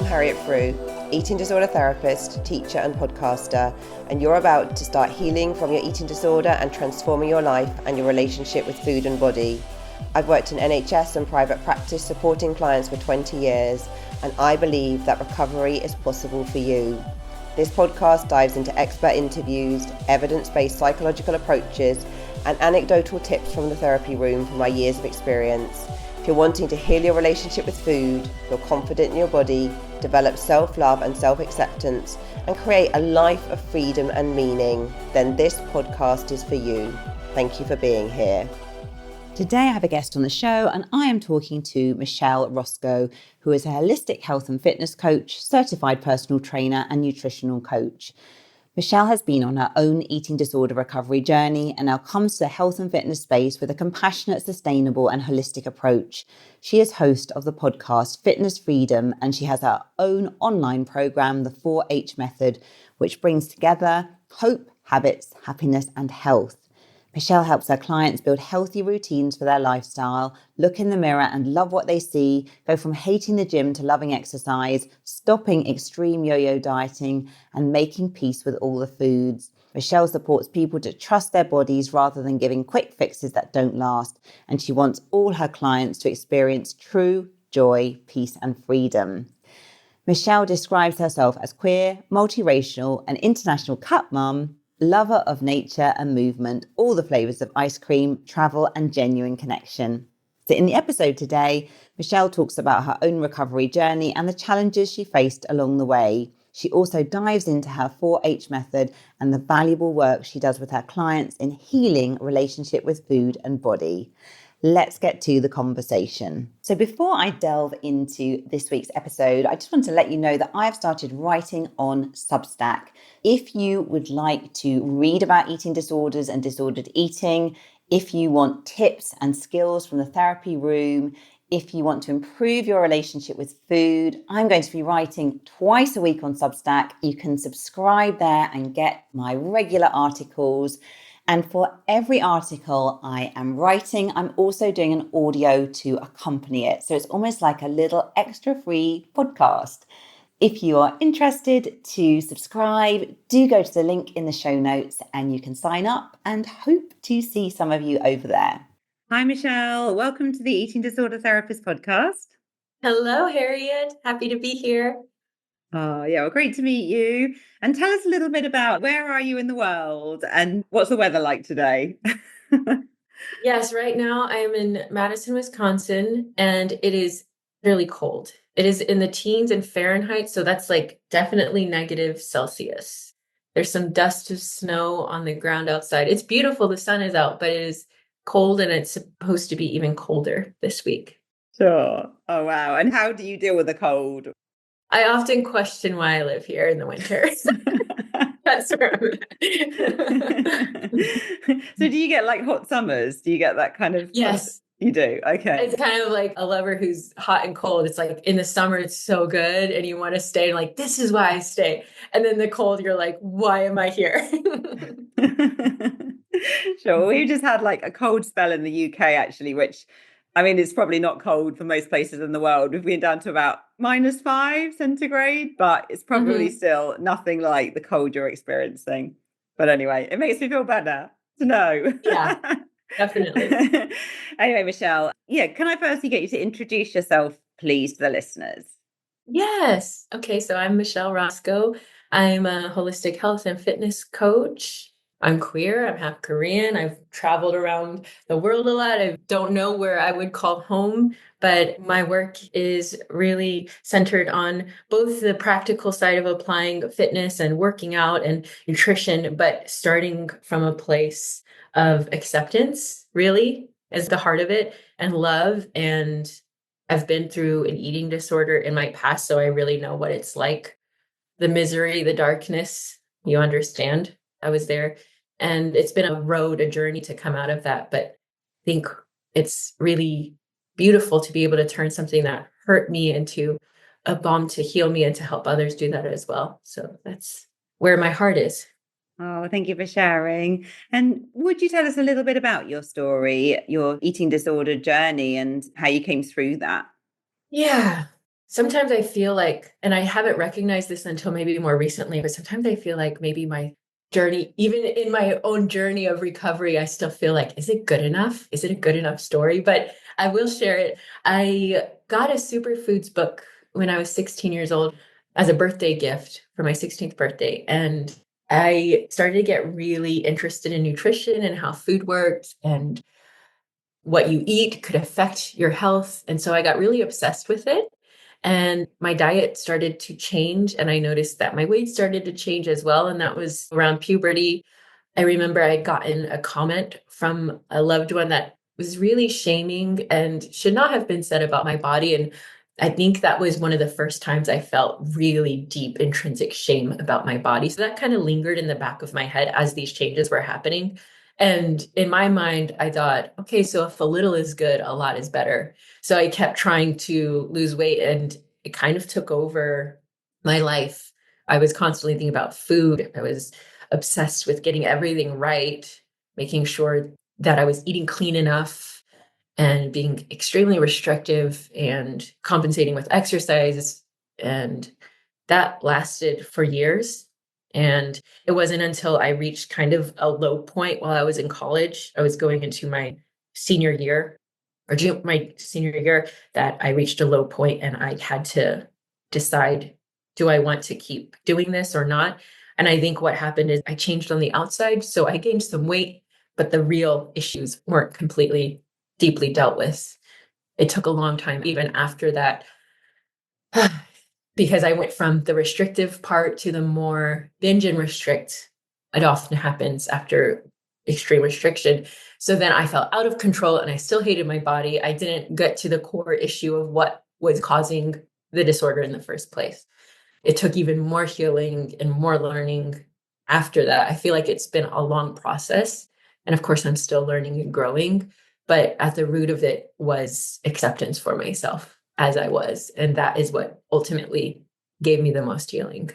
I'm Harriet Frew, eating disorder therapist, teacher and podcaster, and you're about to start healing from your eating disorder and transforming your life and your relationship with food and body. I've worked in NHS and private practice supporting clients for 20 years, and I believe that recovery is possible for you. This podcast dives into expert interviews, evidence-based psychological approaches, and anecdotal tips from the therapy room from my years of experience. If you're wanting to heal your relationship with food, feel confident in your body, develop self-love and self-acceptance, and create a life of freedom and meaning, then this podcast is for you. Thank you for being here. Today I have a guest on the show and I am talking to Michelle Rosko, who is a holistic health and fitness coach, certified personal trainer and nutritional coach. Michelle has been on her own eating disorder recovery journey and now comes to the health and fitness space with a compassionate, sustainable and holistic approach. She is host of the podcast Fitness Freedom, and she has her own online program, the 4H Method, which brings together hope, habits, happiness and health. Michelle helps her clients build healthy routines for their lifestyle, look in the mirror and love what they see, go from hating the gym to loving exercise, stopping extreme yo-yo dieting, and making peace with all the foods. Michelle supports people to trust their bodies rather than giving quick fixes that don't last, and she wants all her clients to experience true joy, peace, and freedom. Michelle describes herself as queer, multiracial, and international cut mum, lover of nature and movement, all the flavours of ice cream, travel and genuine connection. So in the episode today, Michelle talks about her own recovery journey and the challenges she faced along the way. She also dives into her 4H method and the valuable work she does with her clients in healing relationship with food and body. Let's get to the conversation. So before I delve into this week's episode, I just want to let you know that I've started writing on Substack. If you would like to read about eating disorders and disordered eating, if you want tips and skills from the therapy room, if you want to improve your relationship with food, I'm going to be writing twice a week on Substack. You can subscribe there and get my regular articles. And for every article I am writing, I'm also doing an audio to accompany it. So it's almost like a little extra free podcast. If you are interested to subscribe, do go to the link in the show notes and you can sign up, and hope to see some of you over there. Hi, Michelle. Welcome to the Eating Disorder Therapist podcast. Hello, Harriet. Happy to be here. Oh, yeah. Well, great to meet you. And tell us a little bit about where are you in the world and what's the weather like today? Yes, right now I am in Madison, Wisconsin, and it is really cold. It is in the teens in Fahrenheit, so that's like definitely -Celsius. There's some dust of snow on the ground outside. It's beautiful. The sun is out, but it is cold, and it's supposed to be even colder this week. Sure. Oh, wow. And how do you deal with the cold? I often question why I live here in the winter. That's where I'm at. So do you get like hot summers? Do you get that kind of? Yes. You do? Okay. It's kind of like a lover who's hot and cold. It's like in the summer, it's so good and you want to stay, and like, this is why I stay. And then the cold, you're like, why am I here? Sure. We just had like a cold spell in the UK, actually, which, I mean, it's probably not cold for most places in the world. We've been down to about -5 centigrade, but it's probably still nothing like the cold you're experiencing. But anyway, it makes me feel better to know. Yeah, definitely. Anyway, Michelle, can I firstly get you to introduce yourself, please, to the listeners? Yes. Okay, so I'm Michelle Rosko. I'm a holistic health and fitness coach. I'm queer. I'm half Korean. I've traveled around the world a lot. I don't know where I would call home, but my work is really centered on both the practical side of applying fitness and working out and nutrition, but starting from a place of acceptance, really, as the heart of it, and love. And I've been through an eating disorder in my past, so I really know what it's like. The misery, the darkness, you understand. I was there. And it's been a journey to come out of that. But I think it's really beautiful to be able to turn something that hurt me into a balm to heal me and to help others do that as well. So that's where my heart is. Oh, thank you for sharing. And would you tell us a little bit about your story, your eating disorder journey, and how you came through that? Yeah. sometimes I feel like, and I haven't recognized this until maybe more recently, but sometimes I feel like maybe my journey, even in my own journey of recovery, I still feel like, is it good enough? Is it a good enough story? But I will share it. I got a superfoods book when I was 16 years old as a birthday gift for my 16th birthday. And I started to get really interested in nutrition and how food works and what you eat could affect your health. And so I got really obsessed with it. And my diet started to change. And I noticed that my weight started to change as well. And that was around puberty. I remember I had gotten a comment from a loved one that was really shaming and should not have been said about my body. And I think that was one of the first times I felt really deep intrinsic shame about my body. So that kind of lingered in the back of my head as these changes were happening. And in my mind, I thought, okay, so if a little is good, a lot is better. So I kept trying to lose weight and it kind of took over my life. I was constantly thinking about food. I was obsessed with getting everything right, making sure that I was eating clean enough and being extremely restrictive and compensating with exercise. And that lasted for years. And it wasn't until I reached kind of a low point while I was in college, I was going into my senior year my senior year, that I reached a low point and I had to decide, do I want to keep doing this or not? And I think what happened is I changed on the outside. So I gained some weight, but the real issues weren't completely deeply dealt with. It took a long time, even after that, because I went from the restrictive part to the more binge and restrict. It often happens after extreme restriction. So then I felt out of control and I still hated my body. I didn't get to the core issue of what was causing the disorder in the first place. It took even more healing and more learning after that. I feel like it's been a long process. And of course, I'm still learning and growing. But at the root of it was acceptance for myself as I was. And that is what ultimately gave me the most healing.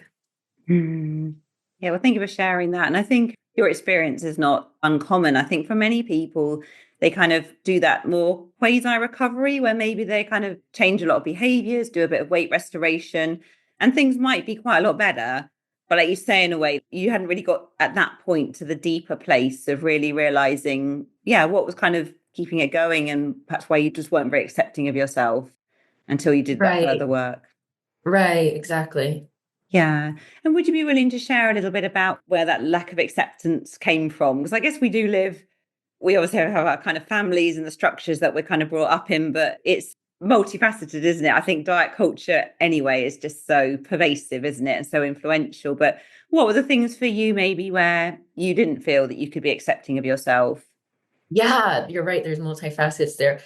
Yeah, well, thank you for sharing that. And I think your experience is not uncommon. I think for many people, they kind of do that more quasi recovery where maybe they kind of change a lot of behaviors, do a bit of weight restoration, and things might be quite a lot better. But like you say, in a way, you hadn't really got at that point to the deeper place of really realizing, yeah, what was kind of keeping it going and perhaps why you just weren't very accepting of yourself until you did that Right. further work. Right. Exactly. Yeah. And would you be willing to share a little bit about where that lack of acceptance came from? Because I guess we obviously have our kind of families and the structures that we're kind of brought up in, but it's multifaceted, isn't it? I think diet culture anyway is just so pervasive, isn't it? And so influential. But what were the things for you maybe where you didn't feel that you could be accepting of yourself? Yeah, you're right. There's multifacets there.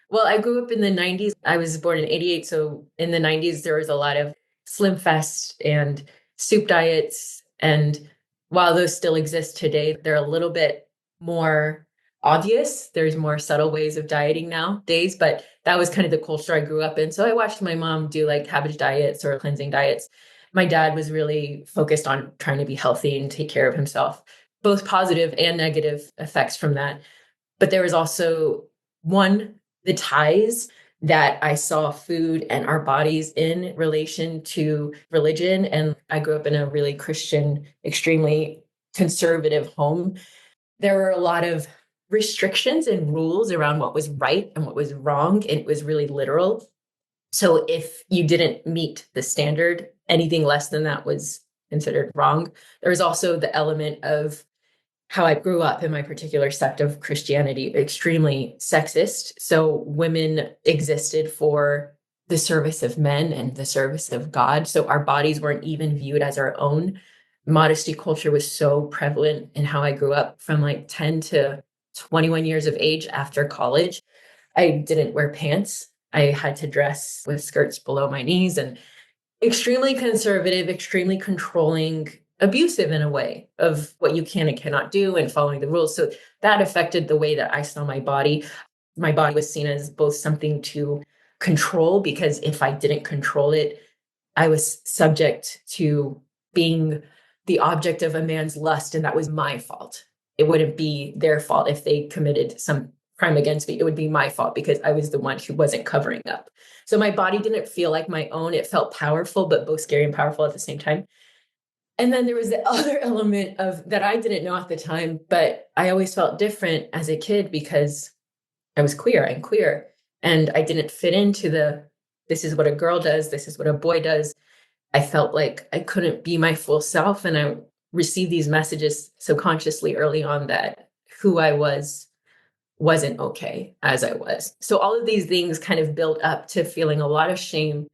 Well, I grew up in the 90s. I was born in 88. So in the 90s, there was a lot of Slim Fast and soup diets. And while those still exist today, they're a little bit more obvious. There's more subtle ways of dieting nowadays, but that was kind of the culture I grew up in. So I watched my mom do like cabbage diets or cleansing diets. My dad was really focused on trying to be healthy and take care of himself, both positive and negative effects from that. But there was also one, the ties that I saw food and our bodies in relation to religion. And I grew up in a really Christian, extremely conservative home. There were a lot of restrictions and rules around what was right and what was wrong. And it was really literal. So if you didn't meet the standard, anything less than that was considered wrong. There was also the element of how I grew up in my particular sect of Christianity, extremely sexist. So women existed for the service of men and the service of God. So our bodies weren't even viewed as our own. Modesty culture was so prevalent in how I grew up from like 10 to 21 years of age after college. I didn't wear pants. I had to dress with skirts below my knees and extremely conservative, extremely controlling, abusive in a way of what you can and cannot do and following the rules. So that affected the way that I saw my body. My body was seen as both something to control, because if I didn't control it, I was subject to being the object of a man's lust, and that was my fault. It wouldn't be their fault if they committed some crime against me. It would be my fault because I was the one who wasn't covering up. So my body didn't feel like my own. It felt powerful, but both scary and powerful at the same time. And then there was the other element of that I didn't know at the time, but I always felt different as a kid because I was queer. I'm queer. And I didn't fit into this is what a girl does. This is what a boy does. I felt like I couldn't be my full self. And I received these messages subconsciously early on that who I wasn't okay as I was. So all of these things kind of built up to feeling a lot of shame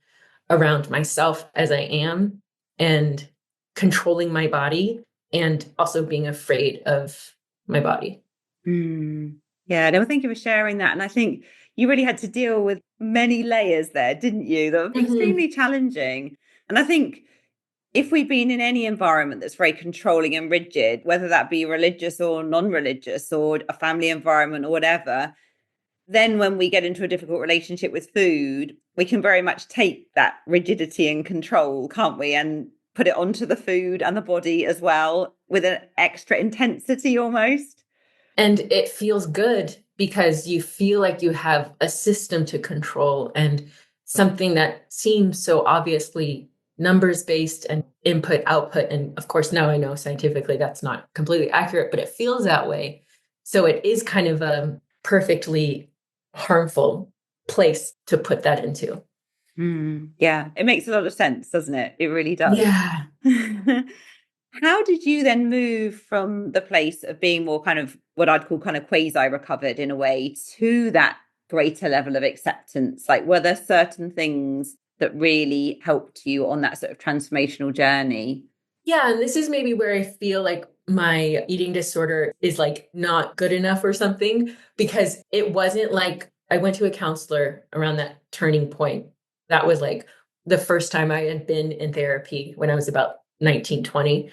around myself as I am and controlling my body and also being afraid of my body. Yeah, no, thank you for sharing that. And I think you really had to deal with many layers there, didn't you? That were extremely challenging. And I think if we've been in any environment that's very controlling and rigid, whether that be religious or non-religious or a family environment or whatever, then when we get into a difficult relationship with food, we can very much take that rigidity and control, can't we? And put it onto the food and the body as well with an extra intensity almost. And it feels good because you feel like you have a system to control and something that seems so obviously numbers based and input output. And of course, now I know scientifically that's not completely accurate, but it feels that way. So it is kind of a perfectly harmful place to put that into. Yeah, it makes a lot of sense, doesn't it? It really does. Yeah. How did you then move from the place of being more kind of what I'd call kind of quasi recovered in a way to that greater level of acceptance? Like, were there certain things that really helped you on that sort of transformational journey? Yeah. And this is maybe where I feel like my eating disorder is like not good enough or something, because it wasn't like I went to a counselor around that turning point. That was like the first time I had been in therapy when I was about 19, 20,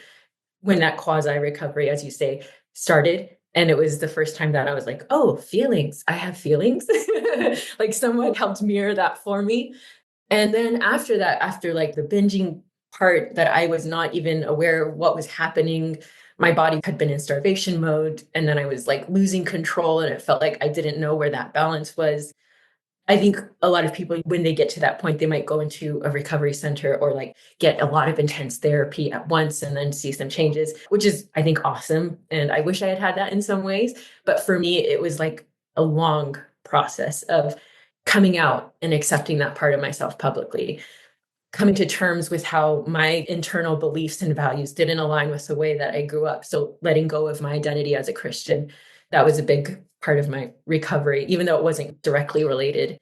when that quasi recovery, as you say, started. And it was the first time that I was like, oh, feelings. I have feelings. Like someone helped mirror that for me. And then after that, after like the binging part that I was not even aware of what was happening, my body had been in starvation mode. And then I was like losing control and it felt like I didn't know where that balance was. I think a lot of people, when they get to that point, they might go into a recovery center or like get a lot of intense therapy at once and then see some changes, which is, I think, awesome. And I wish I had had that in some ways. But for me, it was like a long process of coming out and accepting that part of myself publicly, coming to terms with how my internal beliefs and values didn't align with the way that I grew up. So letting go of my identity as a Christian, that was a big part of my recovery, even though it wasn't directly related.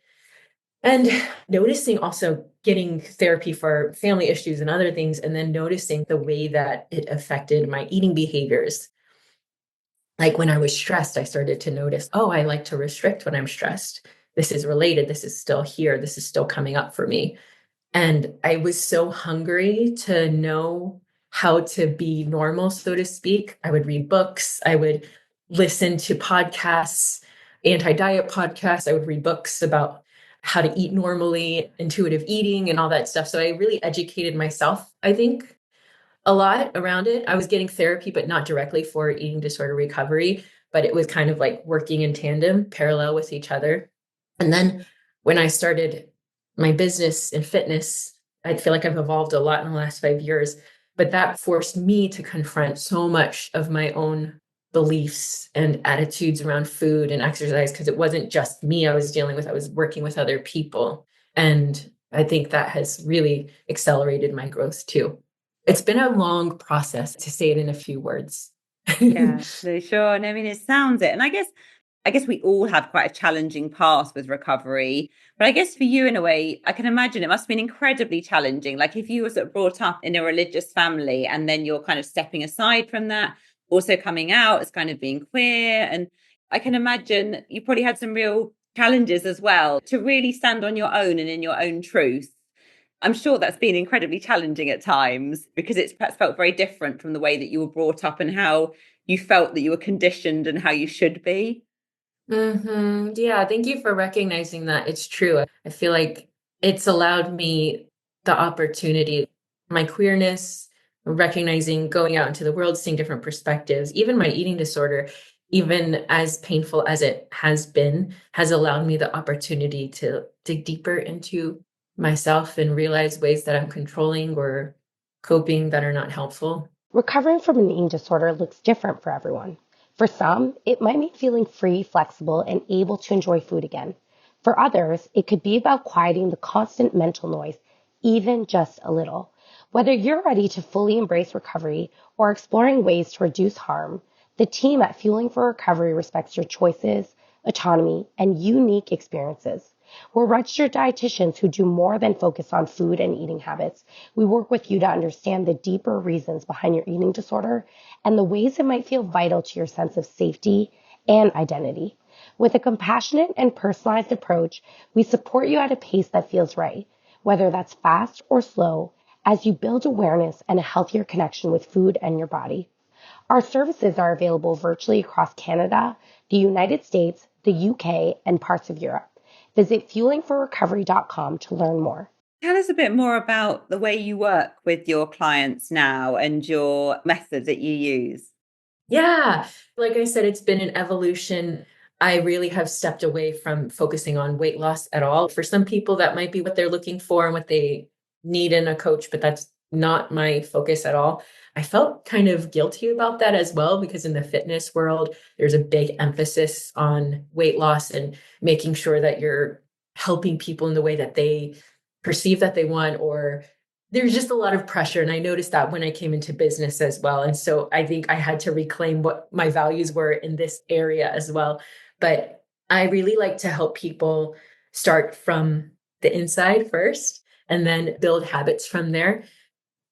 And noticing also getting therapy for family issues and other things, and then noticing the way that it affected my eating behaviors. Like when I was stressed, I started to notice, oh, I like to restrict when I'm stressed. This is related. This is still here. This is still coming up for me. And I was so hungry to know how to be normal, so to speak. I would read books. I would listen to podcasts, anti-diet podcasts. I would read books about how to eat normally, intuitive eating, and all that stuff. So I really educated myself, I think, a lot around it. I was getting therapy, but not directly for eating disorder recovery, but it was kind of like working in tandem, parallel with each other. And then when I started my business in fitness, I feel like I've evolved a lot in the last 5 years, but that forced me to confront so much of my own beliefs and attitudes around food and exercise, because it wasn't just me I was dealing with, I was working with other people. And I think that has really accelerated my growth too. It's been a long process, to say it in a few words. Yeah, no, sure. And I mean, it sounds it. And I guess we all have quite a challenging path with recovery. But I guess for you, in a way, I can imagine it must have been incredibly challenging. Like if you were sort of brought up in a religious family and then you're kind of stepping aside from that, also coming out as kind of being queer. And I can imagine you probably had some real challenges as well to really stand on your own and in your own truth. I'm sure that's been incredibly challenging at times because it's perhaps felt very different from the way that you were brought up and how you felt that you were conditioned and how you should be. Yeah, thank you for recognizing that. It's true. I feel like it's allowed me the opportunity, my queerness, recognizing, going out into the world, seeing different perspectives, even my eating disorder. even as painful as it has been, has allowed me the opportunity to dig deeper into myself and realize ways that I'm controlling or coping that are not helpful. Recovering from an eating disorder looks different for everyone. For some, it might mean feeling free, flexible, and able to enjoy food again. For others, it could be about quieting the constant mental noise, even just a little. Whether you're ready to fully embrace recovery or exploring ways to reduce harm, the team at Fueling for Recovery respects your choices, autonomy, and unique experiences. We're registered dietitians who do more than focus on food and eating habits. We work with you to understand the deeper reasons behind your eating disorder and the ways it might feel vital to your sense of safety and identity. With a compassionate and personalized approach, we support you at a pace that feels right, whether that's fast or slow, as you build awareness and a healthier connection with food and your body. Our services are available virtually across Canada, the United States, the UK, and parts of Europe. Visit fuelingforrecovery.com to learn more. Tell us a bit more about the way you work with your clients now and your method that you use. Yeah, like I said, it's been an evolution. I really have stepped away from focusing on weight loss at all. For some people, that might be what they're looking for and what they need in a coach, but that's not my focus at all. I felt kind of guilty about that as well, because in the fitness world, there's a big emphasis on weight loss and making sure that you're helping people in the way that they perceive that they want, or there's just a lot of pressure. And I noticed that when I came into business as well. And so I think I had to reclaim what my values were in this area as well. But I really like to help people start from the inside first and then build habits from there.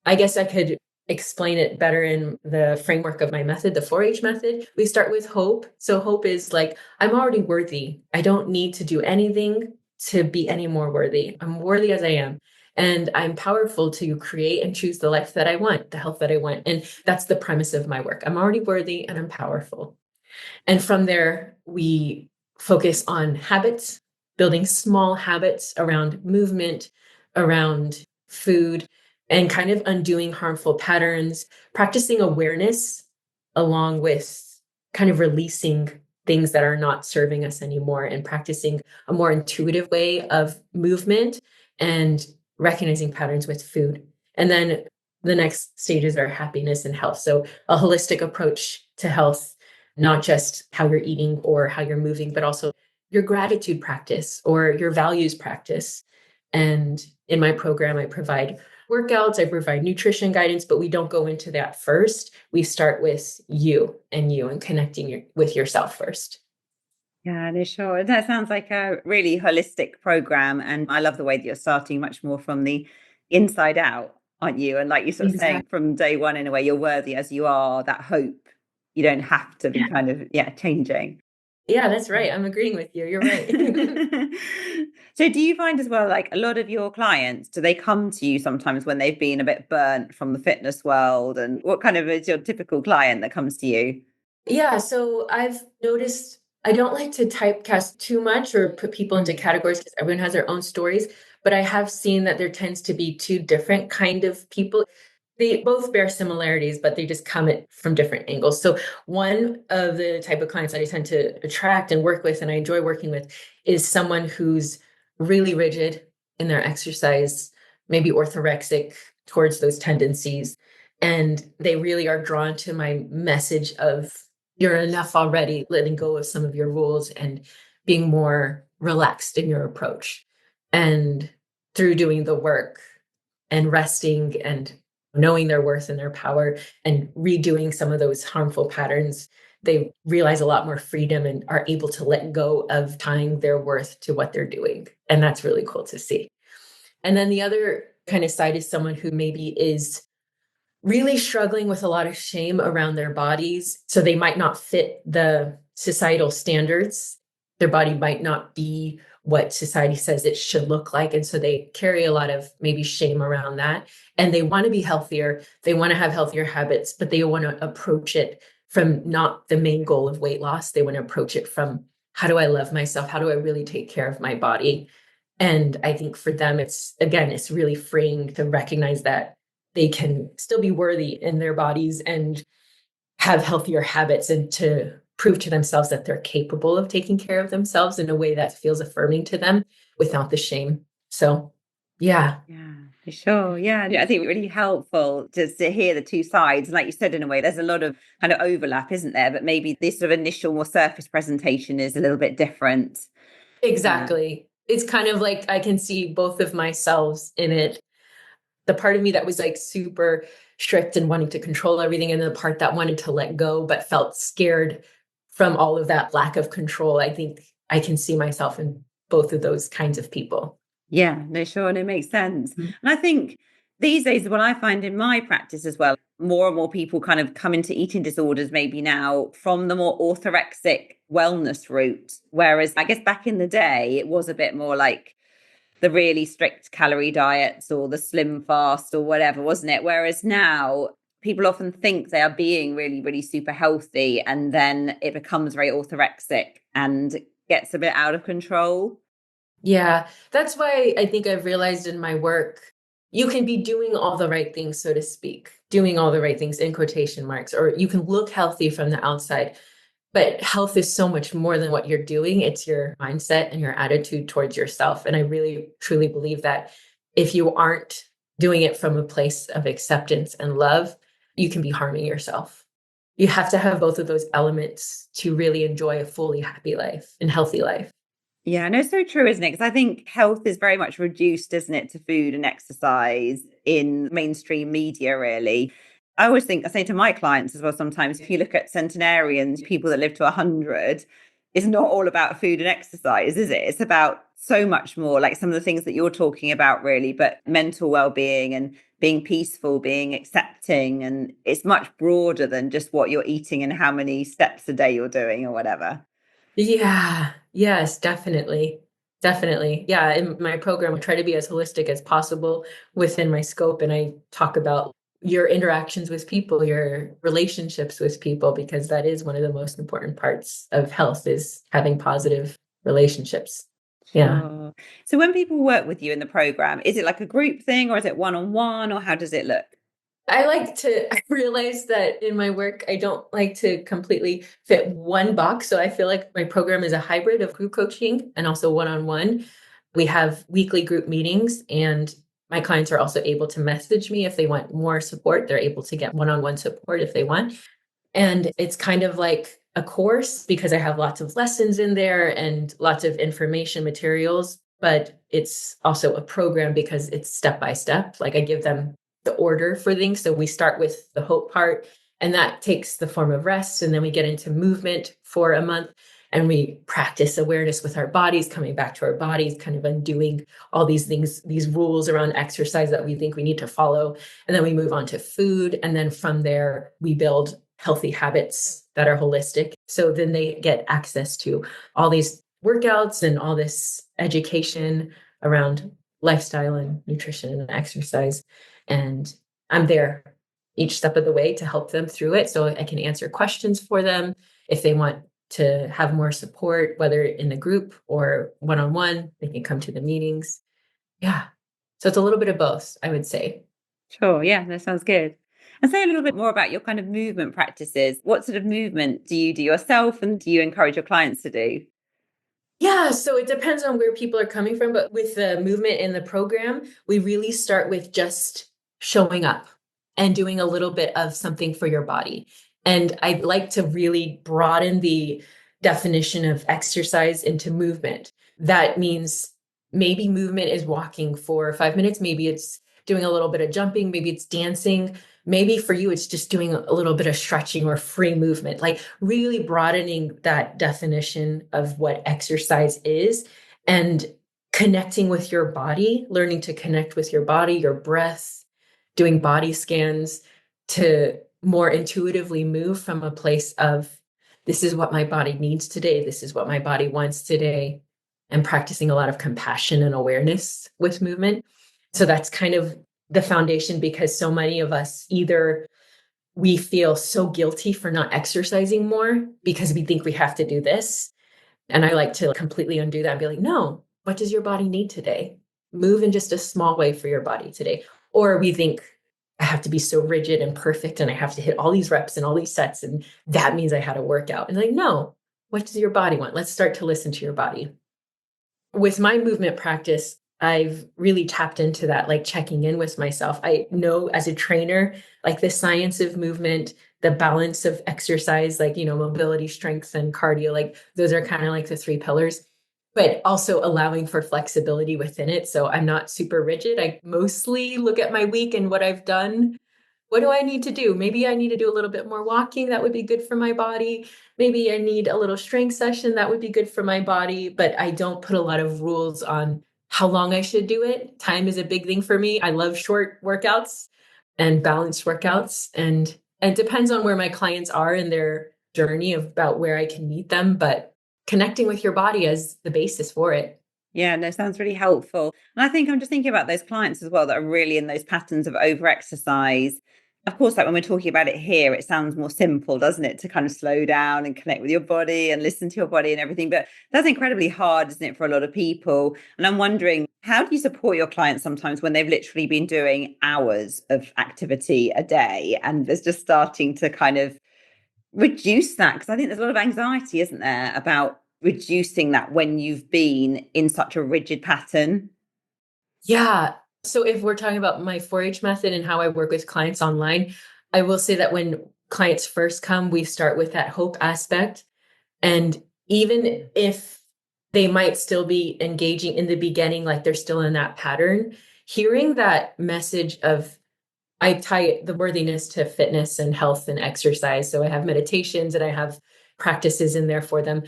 I guess I could explain it better in the framework of my method, the 4-H method. We start with hope. So hope is like, I'm already worthy. I don't need to do anything to be any more worthy. I'm worthy as I am. And I'm powerful to create and choose the life that I want, the health that I want. And that's the premise of my work. I'm already worthy and I'm powerful. And from there, we focus on habits, building small habits around movement, around food, and kind of undoing harmful patterns, practicing awareness along with kind of releasing things that are not serving us anymore, and practicing a more intuitive way of movement and recognizing patterns with food. And then the next stages are happiness and health. So a holistic approach to health, not just how you're eating or how you're moving, but also your gratitude practice or your values practice. And in my program, I provide workouts, I provide nutrition guidance, but we don't go into that first. We start with you and connecting with yourself first. Yeah, no, sure. That sounds like a really holistic program. And I love the way that you're starting much more from the inside out, aren't you? And like you're sort of saying from day one, in a way, you're worthy as you are, that hope. You don't have to be kind of, changing. Yeah, that's right. I'm agreeing with you. You're right. So do you find as well, like a lot of your clients, do they come to you sometimes when they've been a bit burnt from the fitness world? And what kind of is your typical client that comes to you? Yeah, so I've noticed I don't like to typecast too much or put people into categories because everyone has their own stories, but I have seen that there tends to be two different kind of people. They both bear similarities, but they just come at from different angles. So one of the type of clients that I tend to attract and work with, and I enjoy working with, is someone who's really rigid in their exercise, maybe orthorexic towards those tendencies. And they really are drawn to my message of you're enough already, letting go of some of your rules and being more relaxed in your approach. And through doing the work and resting and knowing their worth and their power and redoing some of those harmful patterns, they realize a lot more freedom and are able to let go of tying their worth to what they're doing. And that's really cool to see. And then the other kind of side is someone who maybe is really struggling with a lot of shame around their bodies. So they might not fit the societal standards. Their body might not be what society says it should look like. And so they carry a lot of maybe shame around that. And they want to be healthier. They want to have healthier habits, but they want to approach it from not the main goal of weight loss. They want to approach it from, how do I love myself? How do I really take care of my body? And I think for them, it's really freeing to recognize that they can still be worthy in their bodies and have healthier habits, and to prove to themselves that they're capable of taking care of themselves in a way that feels affirming to them without the shame. So, yeah. Yeah, for sure. Yeah, I think really helpful just to hear the two sides. And like you said, in a way, there's a lot of kind of overlap, isn't there? But maybe this sort of initial, more surface presentation is a little bit different. Exactly. It's kind of like I can see both of myselves in it. The part of me that was like super strict and wanting to control everything, and the part that wanted to let go but felt scared from all of that lack of control. I think I can see myself in both of those kinds of people. Yeah, no, sure. And it makes sense. Mhm. And I think these days, what I find in my practice as well, more and more people kind of come into eating disorders maybe now from the more orthorexic wellness route. Whereas I guess back in the day, it was a bit more like the really strict calorie diets or the slim fast or whatever, wasn't it? Whereas now people often think they are being really, really super healthy, and then it becomes very orthorexic and gets a bit out of control. Yeah, that's why I think I've realized in my work, you can be doing all the right things, so to speak, doing all the right things in quotation marks, or you can look healthy from the outside. But health is so much more than what you're doing. It's your mindset and your attitude towards yourself. And I really, truly believe that if you aren't doing it from a place of acceptance and love, you can be harming yourself. You have to have both of those elements to really enjoy a fully happy life and healthy life. Yeah, no, so true, isn't it? Because I think health is very much reduced, isn't it, to food and exercise in mainstream media, really. I always think, I say to my clients as well, sometimes if you look at centenarians, people that live to 100, it's not all about food and exercise, is it? It's about so much more, like some of the things that you're talking about, really, but mental well-being and being peaceful, being accepting. And it's much broader than just what you're eating and how many steps a day you're doing or whatever. Yeah, yes, definitely. Definitely. Yeah, in my program, I try to be as holistic as possible within my scope. And I talk about your interactions with people, your relationships with people, because that is one of the most important parts of health is having positive relationships. Yeah. Sure. So when people work with you in the program, is it like a group thing or is it one-on-one or how does it look? I realize that in my work, I don't like to completely fit one box. So I feel like my program is a hybrid of group coaching and also one-on-one. We have weekly group meetings, and my clients are also able to message me if they want more support. They're able to get one-on-one support if they want. And it's kind of like a course because I have lots of lessons in there and lots of information materials, but it's also a program because it's step by step. Like I give them the order for things. So we start with the hope part, and that takes the form of rest. And then we get into movement for a month, and we practice awareness with our bodies, coming back to our bodies, kind of undoing all these things, these rules around exercise that we think we need to follow. And then we move on to food. And then from there, we build healthy habits that are holistic. So then they get access to all these workouts and all this education around lifestyle and nutrition and exercise. And I'm there each step of the way to help them through it. So I can answer questions for them if they want to have more support, whether in the group or one-on-one, they can come to the meetings. Yeah. So it's a little bit of both, I would say. Sure. Yeah, that sounds good. And say a little bit more about your kind of movement practices. What sort of movement do you do yourself and do you encourage your clients to do? Yeah, so it depends on where people are coming from. But with the movement in the program, we really start with just showing up and doing a little bit of something for your body. And I'd like to really broaden the definition of exercise into movement. That means maybe movement is walking for 5 minutes, maybe it's doing a little bit of jumping, maybe it's dancing. Maybe for you, it's just doing a little bit of stretching or free movement, like really broadening that definition of what exercise is and connecting with your body, learning to connect with your body, your breath, doing body scans to more intuitively move from a place of this is what my body needs today, this is what my body wants today, and practicing a lot of compassion and awareness with movement. So that's kind of the foundation because so many of us either we feel so guilty for not exercising more because we think we have to do this. And I like to completely undo that and be like, no, what does your body need today? Move in just a small way for your body today. Or we think I have to be so rigid and perfect and I have to hit all these reps and all these sets. And that means I had a workout. And like, no, what does your body want? Let's start to listen to your body. With my movement practice, I've really tapped into that, like checking in with myself. I know as a trainer, like the science of movement, the balance of exercise, like, mobility, strength, and cardio, like those are kind of like the three pillars, but also allowing for flexibility within it. So I'm not super rigid. I mostly look at my week and what I've done. What do I need to do? Maybe I need to do a little bit more walking. That would be good for my body. Maybe I need a little strength session. That would be good for my body. But I don't put a lot of rules on how long I should do it. Time is a big thing for me. I love short workouts and balanced workouts. And it depends on where my clients are in their journey about where I can meet them. But connecting with your body as the basis for it. Yeah, no, sounds really helpful. And I think I'm just thinking about those clients as well that are really in those patterns of over exercise. Of course, like when we're talking about it here, it sounds more simple, doesn't it? To kind of slow down and connect with your body and listen to your body and everything. But that's incredibly hard, isn't it, for a lot of people? And I'm wondering, how do you support your clients sometimes when they've literally been doing hours of activity a day and there's just starting to kind of reduce that? Because I think there's a lot of anxiety, isn't there, about reducing that when you've been in such a rigid pattern? Yeah. So if we're talking about my 4-H method and how I work with clients online, I will say that when clients first come, we start with that hope aspect. And even if they might still be engaging in the beginning, like they're still in that pattern, hearing that message of, I tie the worthiness to fitness and health and exercise. So I have meditations and I have practices in there for them.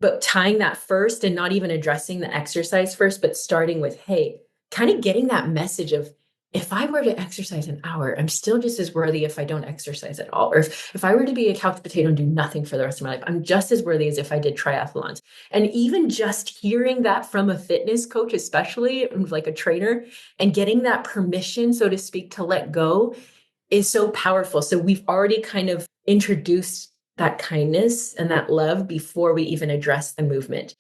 But tying that first and not even addressing the exercise first, but starting with, hey, kind of getting that message of, if I were to exercise an hour, I'm still just as worthy if I don't exercise at all. Or if I were to be a couch potato and do nothing for the rest of my life, I'm just as worthy as if I did triathlons. And even just hearing that from a fitness coach, especially like a trainer, and getting that permission, so to speak, to let go is so powerful. So we've already kind of introduced that kindness and that love before we even address the movement.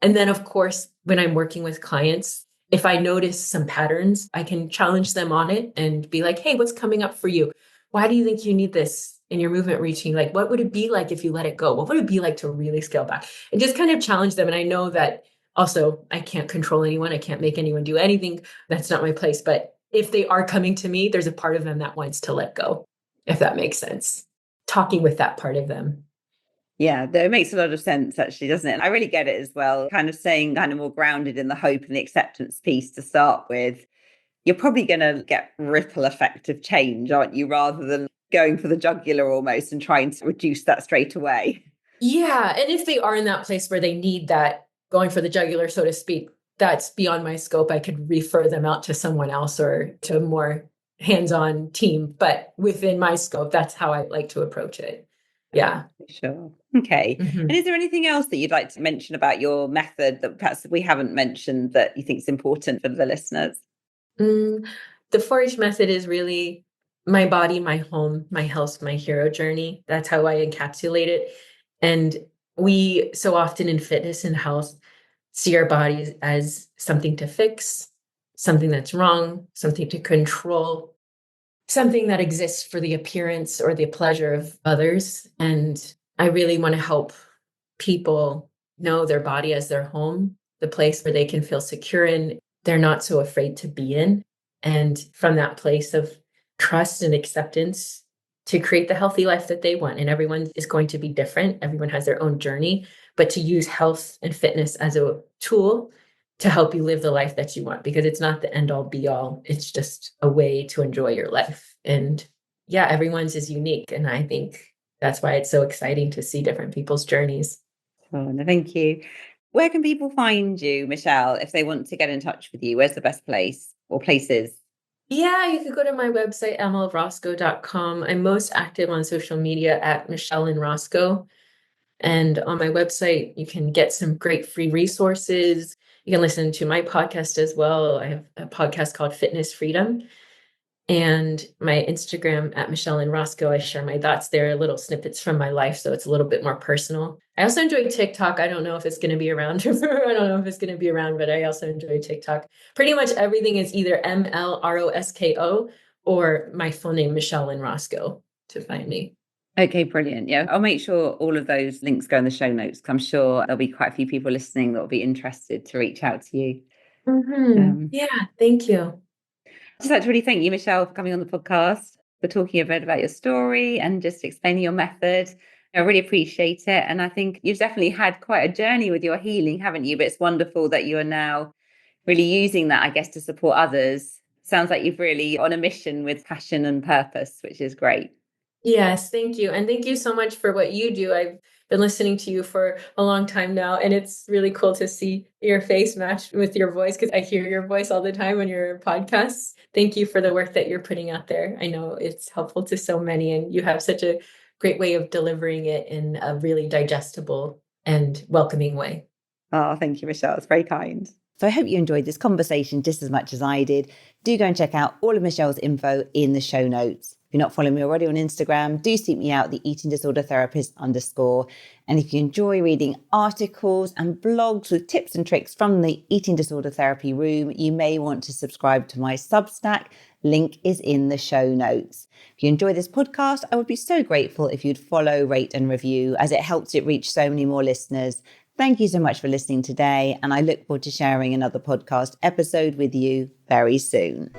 And then, of course, when I'm working with clients, if I notice some patterns, I can challenge them on it and be like, hey, what's coming up for you? Why do you think you need this in your movement routine? Like, what would it be like if you let it go? What would it be like to really scale back? And just kind of challenge them. And I know that also I can't control anyone. I can't make anyone do anything. That's not my place. But if they are coming to me, there's a part of them that wants to let go, if that makes sense. Talking with that part of them. Yeah, that makes a lot of sense, actually, doesn't it? And I really get it as well, kind of staying kind of more grounded in the hope and the acceptance piece to start with. You're probably going to get ripple effect of change, aren't you, rather than going for the jugular almost and trying to reduce that straight away. Yeah. And if they are in that place where they need that going for the jugular, so to speak, that's beyond my scope. I could refer them out to someone else or to a more hands-on team. But within my scope, that's how I like to approach it. Yeah. Sure. Okay. Mm-hmm. And is there anything else that you'd like to mention about your method that perhaps we haven't mentioned that you think is important for the listeners? The 4-H method is really my body, my home, my health, my hero journey. That's how I encapsulate it. And we so often in fitness and health see our bodies as something to fix, something that's wrong, something to control, something that exists for the appearance or the pleasure of others. And I really want to help people know their body as their home, the place where they can feel secure in, they're not so afraid to be in. And from that place of trust and acceptance to create the healthy life that they want. And everyone is going to be different. Everyone has their own journey, but to use health and fitness as a tool to help you live the life that you want, because it's not the end all be all. It's just a way to enjoy your life. And yeah, everyone's is unique. And I think that's why it's so exciting to see different people's journeys. Oh, no, thank you. Where can people find you, Michelle, if they want to get in touch with you? Where's the best place or places? Yeah, you could go to my website, mlrosko.com. I'm most active on social media at Michelle and Rosko. And on my website, you can get some great free resources. You can listen to my podcast as well. I have a podcast called Fitness Freedom. And my Instagram at Michelle and Rosko, I share my thoughts there, little snippets from my life. So it's a little bit more personal. I also enjoy TikTok. I don't know if it's going to be around. I don't know if it's going to be around, but I also enjoy TikTok. Pretty much everything is either MLROSKO or my full name, Michelle Rosko, to find me. Okay, brilliant. Yeah, I'll make sure all of those links go in the show notes. I'm sure there'll be quite a few people listening that will be interested to reach out to you. Yeah, thank you. I'd just like to really thank you, Michelle, for coming on the podcast, for talking a bit about your story and just explaining your method. I really appreciate it. And I think you've definitely had quite a journey with your healing, haven't you? But it's wonderful that you are now really using that, I guess, to support others. Sounds like you've really on a mission with passion and purpose, which is great. Yes, thank you. And thank you so much for what you do. I've been listening to you for a long time now, and it's really cool to see your face match with your voice because I hear your voice all the time on your podcasts. Thank you for the work that you're putting out there. I know it's helpful to so many, and you have such a great way of delivering it in a really digestible and welcoming way. Oh, thank you, Michelle. It's very kind. So I hope you enjoyed this conversation just as much as I did. Do go and check out all of Michelle's info in the show notes. If you're not following me already on Instagram, do seek me out, the eating disorder therapist _. And if you enjoy reading articles and blogs with tips and tricks from the eating disorder therapy room, you may want to subscribe to my Substack. Link is in the show notes. If you enjoy this podcast, I would be so grateful if you'd follow, rate and review, as it helps it reach so many more listeners. Thank you so much for listening today, and I look forward to sharing another podcast episode with you very soon.